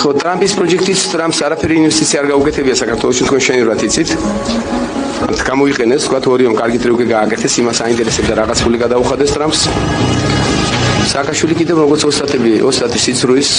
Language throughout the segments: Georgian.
ხო, ტრამპის პროექტის ტრამპს არაფერი ინვესტიცია არ გაუკეთებია საქართველოში, თქვენ შენივრად იცით. გამოიყენეს, თქვა ორიომ კარგი ტრიუკი გააკეთეს, იმას აინტერესებდა რაღაც ფული გადაუხადეს ტრამპს. სააკაშვილი კიდევ როგორც ოსტატის სიცრუის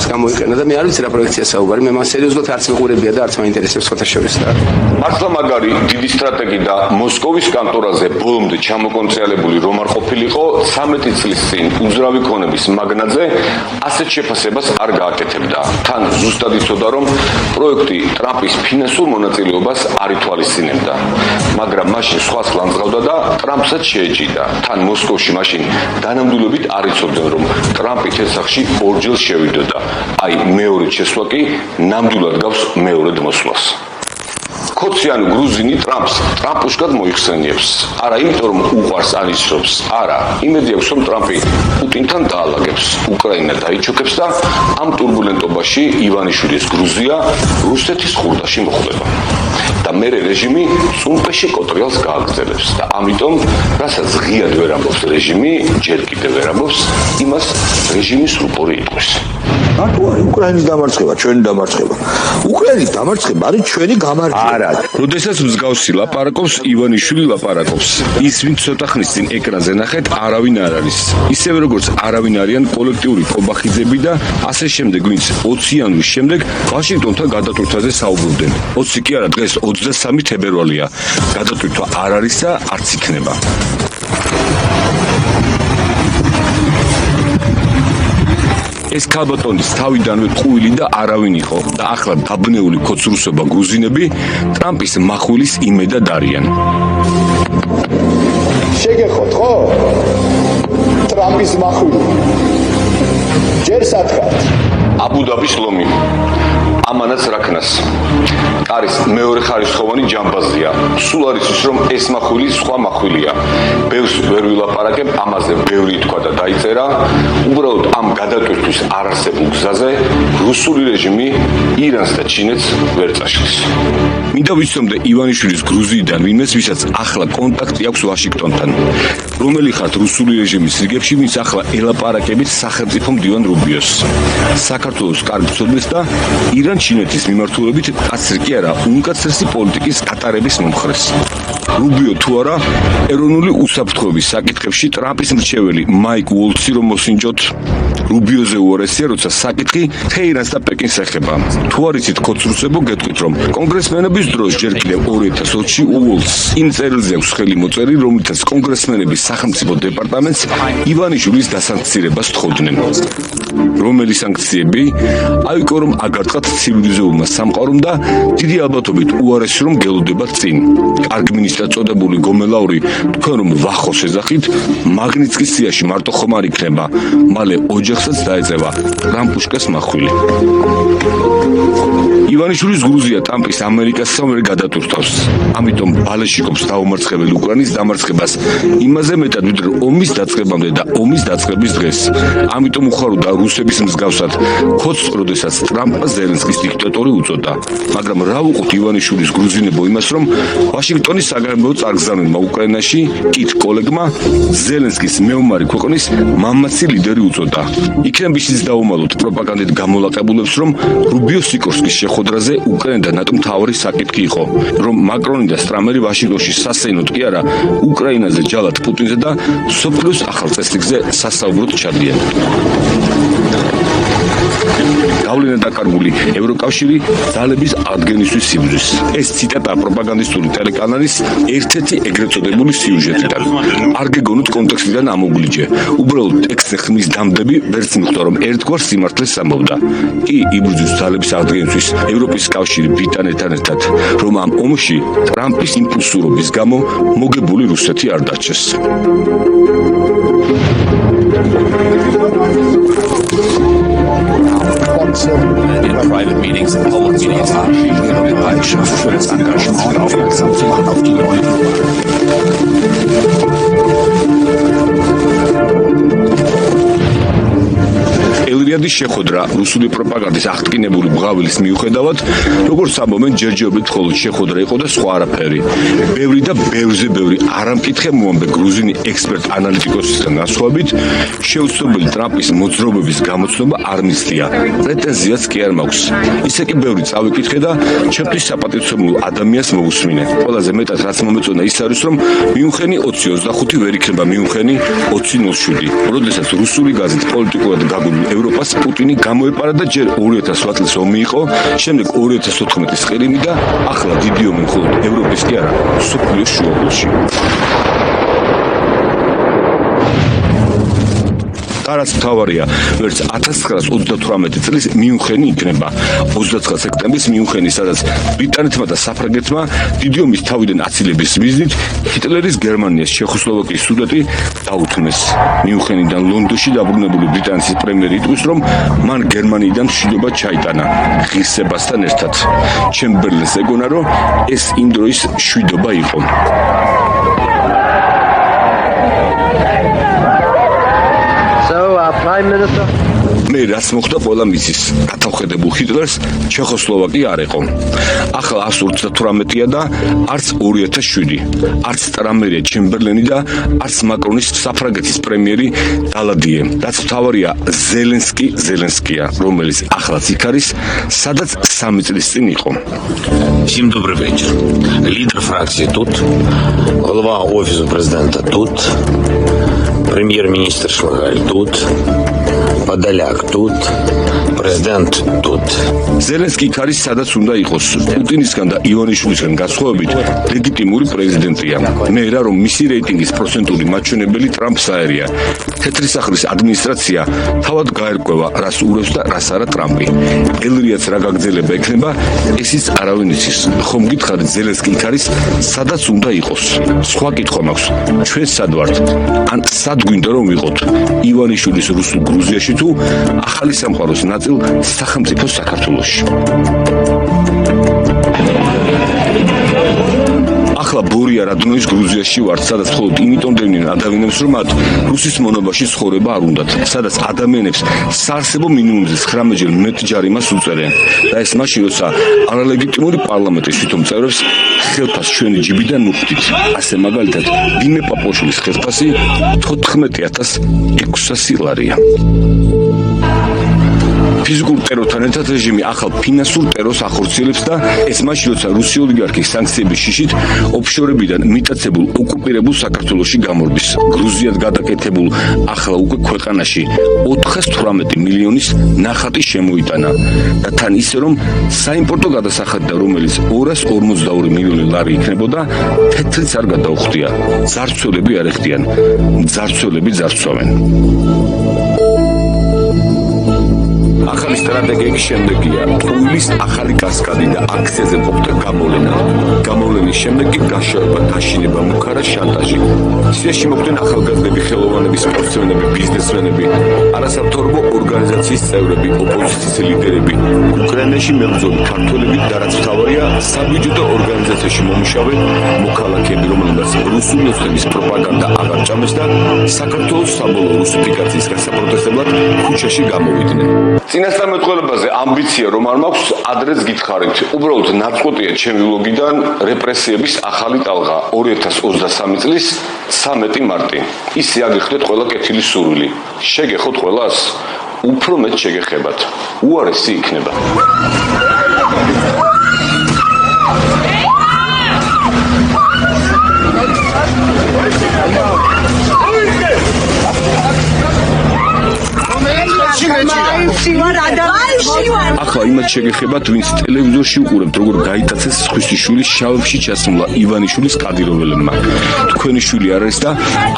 გამოიყენა და მე არ ვიცი რა პროექტია საუბარი, მე მას სერიოზულად არც მეყურებია და არც მაინტერესებს სხვათა შორის და მართლა მაგარი დიდი სტრატეგი და მოსკოვის კანტორაზე ბოლომდე ჩამოკონტროლებული რომ არ ყოფილიყო 13 წლის წინ უძრავი ქონების მაგნაძე ასეთ შეფასებას არ გააკეთებდა. თან ზუსტად იცოდა რომ პროექტი ტრამპის ფინანსურ მონაწილეობას არ ითვალისწინებდა, მაგრამ მაშინ სხვას ლანძღავდა და ტრამპსაც შეეჭიდა. თან მოსკოვში მაშინ დანამდვილებით არ იცოდნენ რომ ტრამპი თესახში ორჯერ შევიდოდა. აი მეორე შესვლა კი ნამდვილად გავს მეორედ მოსვლას. ქოციანი გრუზინი ტრამპს ტრამპუშკად მოიხსენიებს. არა იმიტომ რომ უყვარს ანიშნავს, არა, იმედი აქვს რომ ტრამპი პუტინთან დაალაგებს, უკრაინა დაიჩოქებს და ამ ტურბულენტობაში ივანიშვილის გრუზია რუსეთის ხურდაში მოხვდება. და მერე რეჟიმი წუმპეში კოტრიალს გააგრძელებს და ამიტომ რასაც ღიად ვერ ამბობს რეჟიმი, ჯერ კიდევ ვერ ამბობს, იმას რეჟიმის რუპორი იტყვის. მარტო არის უკრაინის დამარცხება, ჩვენი დამარცხება. უკრაინის დამარცხება არის ჩვენი გამარჯვება. არა, როდესაც მსგავსი ლაპარაკობს, ივანიშვილი ლაპარაკობს. ის ვინც ცოტა ხნის წინ ეკრანზე ნახეთ, არავინ არ არის. ისევე როგორც არავინ არიან კოლექტიური კობახიძები და ასე შემდეგ, ვინც 20 იანვრის შემდეგ ვაშინგტონთან გადატვირთვაზე საუბრობდნენ. 20 კი არა, დღეს 23 თებერვალია. გადატვირთვა არ არის და არც იქნება. ეს ქალბატონის თავიდანვე ტყუილი და არავინ იყო და ახლა დაბნეული ქოცრუსობა გრუზინები ტრამპის מחვილის იმედად არიან. შეგეხოთ, ხო? ტრამპის מחვილი. ჯერ სათხარ. აბუ-დაბის ლომი. ამანაც რაკნას. კარის მეორე ხარისხოვანი ჯამბაზია. სულ არის ის რომ ეს מחვილი სხვა מחვილია. ბევრს ვერ ვილაპარაკებ, ამაზე ბევრი თქვა და დაიწერა. უბრალოდ ამ გადატვირთვის არარსებულ გზაზე რუსული რეჟიმი ირანს და ჩინეთს ვერ წაშლის. მინდა ვიცნობდე ივანიშვილის გრუზიიდან ვინმეს, ვისაც ახლა კონტაქტი აქვს ვაშინგტონთან. რომელი ხართ რუსული რეჟიმის რიგებში, ვინც ახლა ელაპარაკებით სახელმწიფო მდივან რუბიოს. საქართველოს კარგ მცოდნეს და ირან-ჩინეთის მიმართულებით კაცრი კი არა, უმკაცრესი პოლიტიკის კატარების მომხრეს. რუბიო თუ არა, ეროვნული უსაფრთხოების საკითხებში ტრამპის მრჩეველი მაიკ უოლცი რომ მოსინჯოთ, რუბიოზე უარესია, როცა საკითხი თეირანს და პეკინს ეხება. თუ არ იცით ქოცრუსებო, გეტყვით რომ კონგრესმენების დროს ჯერ კიდევ 2020-ში უოლცს იმ წერილზე აქვს ხელი მოწერი, რომლითაც კონგრესმენების სახელმწიფო დეპარტამენტს ივანიშვილის დასანქცირებას თხოვდნენ. რომელი სანქციები? აიგო რომ აგარტყათ ცივილიზებულმა სამყარომ და დიდი ალბათობით უარესი რომ გელოდებათ წინ. კარგი მინისტრად წოდებული გომელაური თქვენ რომ ვახოს ეძახით, მაგნიცკის სიაში მარტო ხომ არ იქნება, მალე ოჯახსაც დაეწევა ტრამპუშკას מחვილი. ივანიშვილის გრუზია ტრამპის ამერიკასთან ვერ გადატვირთავს. ამიტომ ბალეშიკობს დაუმარცხებელი უკრაინის დამარცხებას იმაზე მეტად, ვიდრე ომის დაწყებამდე და ომის დაწყების დღეს. ამიტომ უხაროდა რუსების მსგავსად ქოც, როდესაც ტრამპა ზელენსკის დიქტატორი უწოდა. მაგრამ რა ვუყოთ ივანიშვილის გრუზინებო იმას, რომ ვაშინგტონის საგანგებო წარგზავნილმა უკრაინაში კით კოლეგმა ზელენსკის მეომარი ქვეყნის მამაცი ლიდერი უწოდა. იქნებ ისიც დაუმალოთ პროპაგანდით გამოლაყებულებს, რომ რუბიო სიკორსკის შეხვედრაზე უკრაინა და ნატო მთავარი საკითხი იყო, რომ მაკრონი და სტრამერი ვაშინგტონში სასცენოდ კი არა, უკრაინაზე ჯალად პუტინზე და სოფლიოს ახალ წესრიგზე სასაუბროდ ჩადიან. გავლენა დაკარგული ევროკავშირი ძალების ადგენისთვის სიბრძვის. ეს ციტატა პროპაგანდისტული ტელეკანალის ერთ-ერთი ეგრეთ წოდებული სიუჟეტიდან. არ გეგონოთ კონტექსტიდან ამოგვლიჯე. უბრალოდ ტექსტზე ხმის დამდები ვერც მიხვდა რომ ერთგვარ სიმართლეს ამბობდა. კი იბრძვის ძალების ადგენისთვის ევროპის კავშირი ბრიტანეთთან ერთად, რომ ამ ომში ტრამპის იმპულსურობის გამო მოგებული რუსეთი არ დაჩეს. In private meetings and public meetings, für das Engagement aufmerksam zu machen auf die neuen ზოგიერთი შეხვედრა რუსული პროპაგანდის აღტკინებული ბღავილის მიუხედავად, როგორც ამბობენ, ჯერჯერობით მხოლოდ შეხვედრა იყო და სხვა არაფერი. ბევრი და ბევრზე ბევრი არამკითხე მოამბე გრუზინი ექსპერტ ანალიტიკოსისგან განსხვავებით, შეუცდომელი ტრამპის მოძრაობების გამოცნობა არ მისდია. პრეტენზიაც კი არ მაქვს. ისე კი ბევრი წავიკითხე და ჩემთვის საპატივცემულო ადამიანს მოусმინე. ყველაზე მეტად რაც მომეწონა ის არის, რომ მიუნხენი 2025 ვერ იქნება მიუნხენი 2007. როდესაც რუსული გაზეთ პოლიტიკურად გაგული ევროპას პუტინი გამოეპარა და ჯერ 2008 წელს ომი იყო, შემდეგ 2014 ყირიმი და ახლა დიდი ომი მხოლოდ ევროპის კი არა, მსოფლიოს შუაგულში. რაც მთავარია, ვერც 1938 წლის მიუნხენი იქნება. 29 სექტემბრის მიუნხენი, სადაც ბრიტანეთმა და საფრანგეთმა დიდი ომის თავიდან აცილების მიზნით ჰიტლერის გერმანიას ჩეხოსლოვაკიის სუდეტი დაუთმეს. მიუნხენიდან ლონდონში დაბრუნებული ბრიტანეთის პრემიერი იტყვის, რომ მან გერმანიიდან მშვიდობა ჩაიტანა ღირსებასთან ერთად. ჩემბერლენს ეგონა, რომ ეს იმ დროის მშვიდობა იყო. Prime Minister. მე რაც მოხდა ყველა მისის. გათავხედებულ ჰიტლერს ჩეხოსლოვაკია არ იყო. ახლა 138-ია და არც 2007, არც ტრამერია ჩემბერლენი და არც მაკრონის საფრანგეთის პრემიერი დალადიე. რაც მთავარია ზელენსკია, რომელიც ახლაც იქ არის, სადაც 3 წლის წინ იყო. Всем добрый вечер. Лидер фракции тут, глава офиса президента тут, премьер-министр Шмыгаль тут, Подоляк тут, президент тут. ზელენსკი იქ არის, სადაც უნდა იყოს. პუტინისგან და ივანიშვილისგან განსხვავებით, ლეგიტიმური პრეზიდენტია. მე რა რომ მისი რეიტინგის პროცენტული მაჩვენებელი ტრამპს აერია. თეთრი სახლის ადმინისტრაცია თავად გაერკვევა, რას ურევს და რას არა ტრამპი. ელრიაც რა გაგრძელება ექნება, ესიც არავინ იცის. ხომ გითხარით, ზელენსკი იქ არის, სადაც უნდა იყოს. სხვა კითხვა მაქვს. ჩვენ სად ვართ? ან სად გვინდა რომ ვიყოთ? ივანიშვილის რუსულ გრუზიაში თუ ახალი სამყაროს ნაწილ სახელმწიფო საქართველოში. ახლა ბორია რადონევის გრუზიაში ვართ, სადაც მხოლოდ იმიტომ დევნიან ადამიანებს, რომ მათ რუსის მონობაში ცხოვრება არ უნდათ, სადაც ადამიანებს საარსებო მინიმუმზე 19-ჯერ მეტ ჯარიმას უწევენ. და ეს მაშინ, როცა არალეგიტიმური პარლამენტის თვითონ წევრებს ხელფას ჩვენი ჯიბიდან მოვხდით. ასე მაგალითად, დიმე პაპოშვილის ხელფასი 14,600 ლარია. ფიზიკურ ტერორთან ერთად რეჟიმი ახალ ფინანსურ ტერორს ახორციელებს და ეს მაშინ, როცა რუსი ოლიგარქი სანქციების შიშით ოფშორებიდან მიტაცებულ ოკუპირებულ საქართველოში გამორბის. გრუზიად გადაკეთებულ ახლა უკვე ქვეყანაში 418 მილიონის ნახატი შემოიტანა და თან ისე რომ საიმპორტო გადასახადდა, რომელიც 242 მილიონი ლარი იქნებოდა, თეთრიც არ გადაუხდია. ძარცველები არ ეხდიან, ძარცველები ძარცვავენ. ახალი სტრატეგიის შემდეგია ტუილის ახალი კასკადი და აქციაზე მყოფთა გამოვლენა. გამოვლენის შემდეგ კი გაშორება, დაშინება, მუქარა შანტაჟი. სიაში მოხვდნენ ახალგაზრდები, ხელოვანები, სპორტსმენები, ბიზნესმენები, არასამთავრობო ორგანიზაციის წევრები, ოპოზიციის ლიდერები, უკრაინაში მებრძოლი ქართველები და რაც მთავარია, საბიუჯეტო ორგანიზაციაში მომუშავე მოქალაქეები, რომელთაც რუსული ოცნების პროპაგანდა აღარ ჭამეს და საქართველოს საბოლოო რუსიფიკაციის გასაპროტესტებლად ქუჩაში გამოვიდნენ. წინასწარმეტყველებაზე ამბიცია რომ არ მაქვს, ადრეც გითხარით. უბრალოდ ნაწყვეტია ჩემი ლოგიდან რეპრესიების ახალი ტალღა 2023 წლის 13 მარტი. ისე აგიხდეთ ყველა კეთილი სურვილი. შეგეხოთ ყველას? უფრო მეტ შეგეხებათ. უარესი იქნება. ახლა იმათ შეგეხებათ, ვინც ტელევიზორში უყურებთ, როგორ გაიტაცეს სხვისი შვილის შავებში ჩასმულა ივანიშვილის კადიროველებმა. თქვენი შვილი არ არის და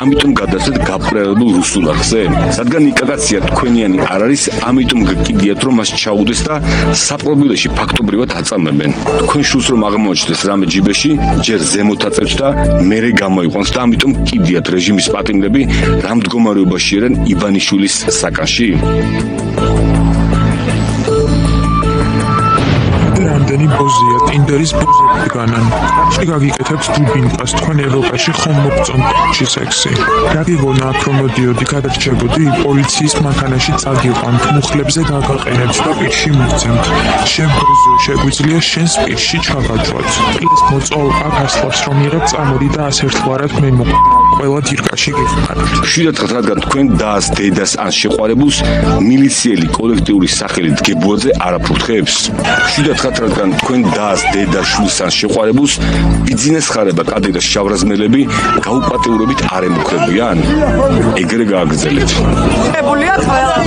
ამიტომ გადაცეთ გაპრელებულ რუსულ არხზე. რადგან იკაკაცია თქვენიანი არ არის, ამიტომ გკიდიათ, რომ მას ჩაუდეს და საპრობილეში ფაქტობრივად აწამებენ. თქვენ შვილს რომ აღმოაჩნდეს რამე ჯიბეში, ჯერ ზემოთ აწევთ და მერე გამოიყვანს და ამიტომ კიდიათ რეჟიმის პატიმრები რამ მდგომარეობაში არიან ივანიშვილის საკანში. რამდენი ბოზია ტინდერის ბუზები განან. შეგაგიკეთებთ დუბინკას, თქვენ ევროპაში ხომ მოგწონთ კუჩი სექსი. რა გიგონა აქ რომ მოდიოდი, გადარჩებოდი, პოლიციის მანქანაში წაგიყვანთ, მუხლებზე გაგაყენებთ და პირში მიგცემთ. შებრზო, შეგვიძლია შენს პირში ჩაგაჭვათ. ის მოწოლყა გასლავს რომ იღებ წამოდი და ასე ერთგვარად მე მოყვ. ყველა დირკაში გიხმართ. შვიდათღათ რადგან თქვენ დას, დედას ან შეყვარებულს მილიციელი კოლექტიური სახელი დგებუაძე არ აფურთხებს. შვიდათღათ რადგან თქვენ დას, დედას, შვილს ან შეყვარებულს ბიძინეს ხარება კადირას შავრაზმელები გაუპატიურებით არ ემუქრებიან. ეგრე გააგრძელეთ. ებულია ყველა.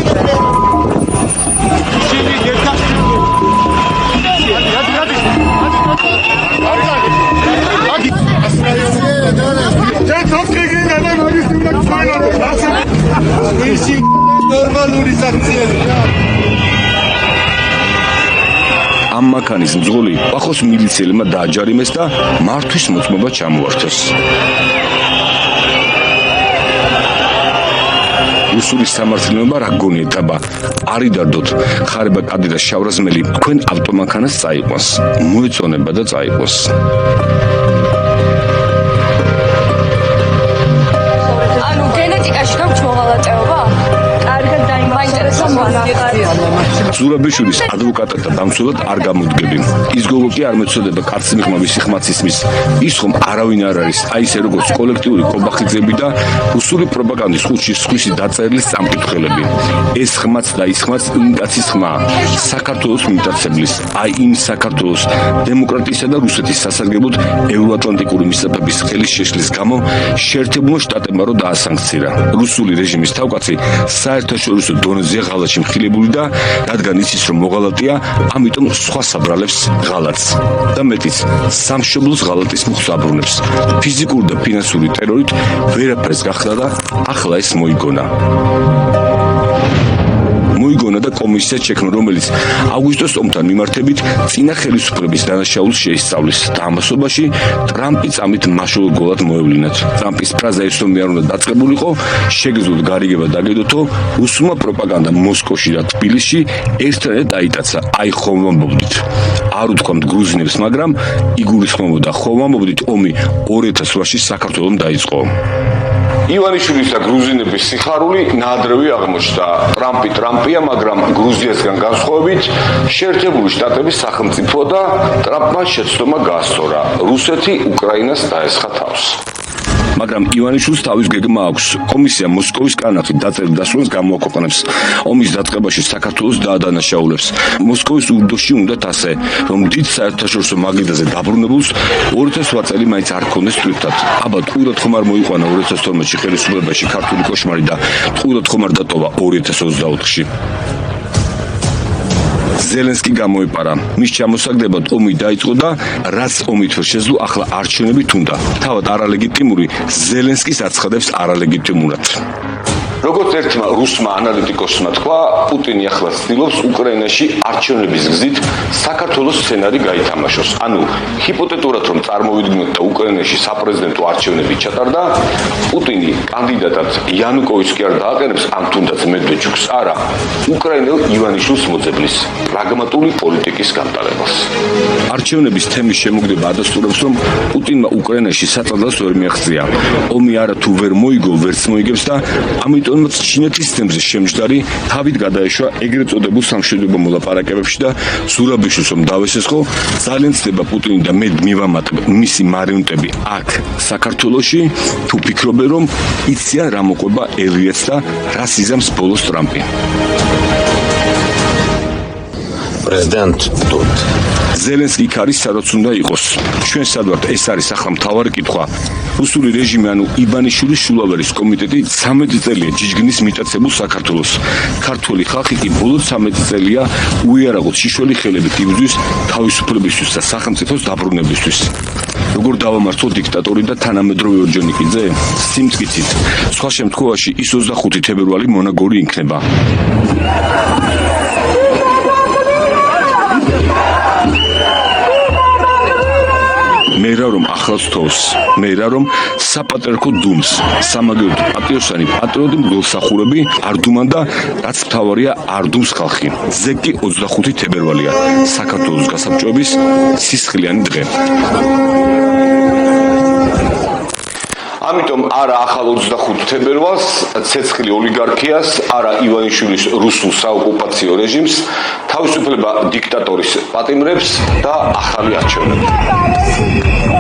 ამ მანქანის მძღოლი პახოს მილიციელებმა დააჯარიმეს და მართვის მოწმობა ჩამოართვეს. რუსული სამართლიანობა რა გონიათ აბა არიდარდოთ ხარება კადირას შავრაზმელი თქვენ ავტომანქანას წაიყვანს მოეწონება და წაიყვანს. ანუ გენეტიკაში გაქვს მოღალატეობა? კარგად დაიმახსოვრეს და მონახარია. ზურაბიშვილის ადვოკატად დამცველად არ გამოდგები. ის გოგო კი არ მეწოდება კაცის მიღმა ვისი ხმაც ისმის. ის ხომ არავინ არ არის, აი ესე როგორც კოლექტიური კობახიძეები და რუსული პროპაგანდის ხუთში სხვისი დაწერილი სამკითხველები. ეს ხმაც და ის ხმაც იმ კაცის ხმაა. საქართველოს მიმტაცებლის, აი იმ საქართველოს დემოკრატიისა და რუსეთის სასარგებლოდ ევროატლანტიკური მისწრაფების ხელის შეშლის გამო შეერთებულმა შტატებმა რო დაასანქცირა. რუსული რეჟიმის თავკაცი საერთაშორისო დონეზეა ღალატში მხილებული და რადგან იცის რომ მოღალატეა, ამიტომ სხვა საბრალებს ღალატს და მეტიც სამშობლოს ღალატის მუხს აბრუნებს. ფიზიკური და ფინანსური ტერორით ვერაფერს გახდა და ახლა ეს მოიგონა. მოიგონა და კომისია შექმნა, რომელიც აგვისტოს ომთან მიმართებით წინა ხელისუფლების დანაშაულს შეისწავლის და ამასობაში ტრამპი წამით მაშულგულად მოევლინათ. ტრამპის ფრაზა ის რომ მე არ უნდა დაწყებულიყო, შეგეძლოთ გარიგება დაგედოთო, რუსულმა პროპაგანდა მოსკოვში და თბილისში ერთადერთ დაიტაცა. აი ხომ ვამბობდით. არ უთქვამთ გრუზინებს, მაგრამ იგულისხმებოდა ხომ ვამბობდით ომი 2008-ში საქართველოს დაიწყო. ივანიშვილის და გრუზინების სიხარული ნაადრევი აღმოჩნდა. ტრამპი ტრამპია, მაგრამ გრუზიასგან განსხვავებით შეერთებული შტატების სახელმწიფო და ტრამპმა შეცდომა გაასწორა. რუსეთი უკრაინას დაესხა თავს. მაგრამ ივანიშვილს თავის გეგმა აქვს. კომისია მოსკოვის კანონით დაწერილ დასრულებას გამოაქვეყნებს. ომის დაწყებაში საქართველოს დაადანაშაულებს. მოსკოვის ურდოში უნდათ ასე, რომ დიდ საერთაშორისო მაგიდაზე დაბრუნებულს 2008 წელი მაინც არ ქონდეს თვითად. აბა ტყუილად ხომ არ მოიყვანა 2012-ში ხელისუფლებაში ქართული კოშმარი და ტყუილად ხომ არ დატოვა 2024-ში. ზელენსკი გამოეპარა. მის ჩამოსაგდებად ომი დაიწყო და რაც ომით ვერ შეძლო, ახლა არჩევნებით უნდა. თავად არალეგიტიმური ზელენსკის აცხადებს არალეგიტიმურად. როგორც ერთმა რუსმა ანალიტიკოსმა თქვა, პუტინი ახლა ცდილობს უკრაინაში არჩევნების გზით საქართველოს სცენარი გაითამაშოს. ანუ ჰიპოთეტურად რომ წარმოვიდგინოთ და უკრაინაში საპრეზიდენტო არჩევნები ჩატარდა, პუტინი კანდიდატად იანუკოვიჩს კი არ დააყენებს, ამ თუნდაც მედვედჩუკს არა, უკრაინელ ივანიშვილს მოძებნის პრაგმატული პოლიტიკის გამტარებას. არჩევნების თემის შემოგდება ადასტურებს, რომ პუტინმა უკრაინაში საწადლას ვერ მიაღწია. ომი არა თუ ვერ მოიგო, ვერც მოიგებს და ამიტომ ჩინეთის თემზე შემჯდარი თავით გადაეშვა ეგრეთ წოდებულ სამშვიდობო მოლაპარაკებებში და ზურაბიშვილს რომ დავესესხო, ძალიან ცდება პუტინი და მე მივამატებ მისი მარიონეტები აქ საქართველოში, თუ ფიქრობენ რომ იციან რა მოყვება ელიას და რა სიზამს ბოლოს ტრამპი. Президент тут. ზელენსკი იქ არის, სადაც უნდა იყოს. ჩვენ სად ვართ, ეს არის ახლა მთავარი კითხვა. რუსული რეჟიმი, ანუ ივანიშვილის შულავერის კომიტეტი 13 წელია ჯიჯგნის მიტაცებულ საქართველოს. ქართველი ხალხი კი ბოლო 13 წელია უიარაღოთ შიშველი ხელებით იბრძვის თავისუფლებისთვის და სახელმწიფოს დაბრუნებისთვის. როგორ დავამართო დიქტატორი და თანამედროვე ორჯონიკიძე? სიმწკიცით. სხვა შემთხვევაში ის 25 თებერვალი მონაგორი იქნება. მე რა რომ ახლავს თავს, მე რა რომ საპატრიარქო დუმს, სამაგიეროდ პატრიოტსანი პატრიოტი მგლსახურები არ დუმან და რაც მთავარია არ დუმს ხალხი. ზეკი 25 თებერვალია, საქართველოს გასაბჭოების სისხლიანი დღე. ამიტომ არა ახალ 25 თებერვალს, ცეცხლი ოლიგარქიას, არა ივანიშვილის რუსულ საოკუპაციო რეჟიმს, თავისუფლება დიქტატორის პატიმრებს და ახალი არჩევნები.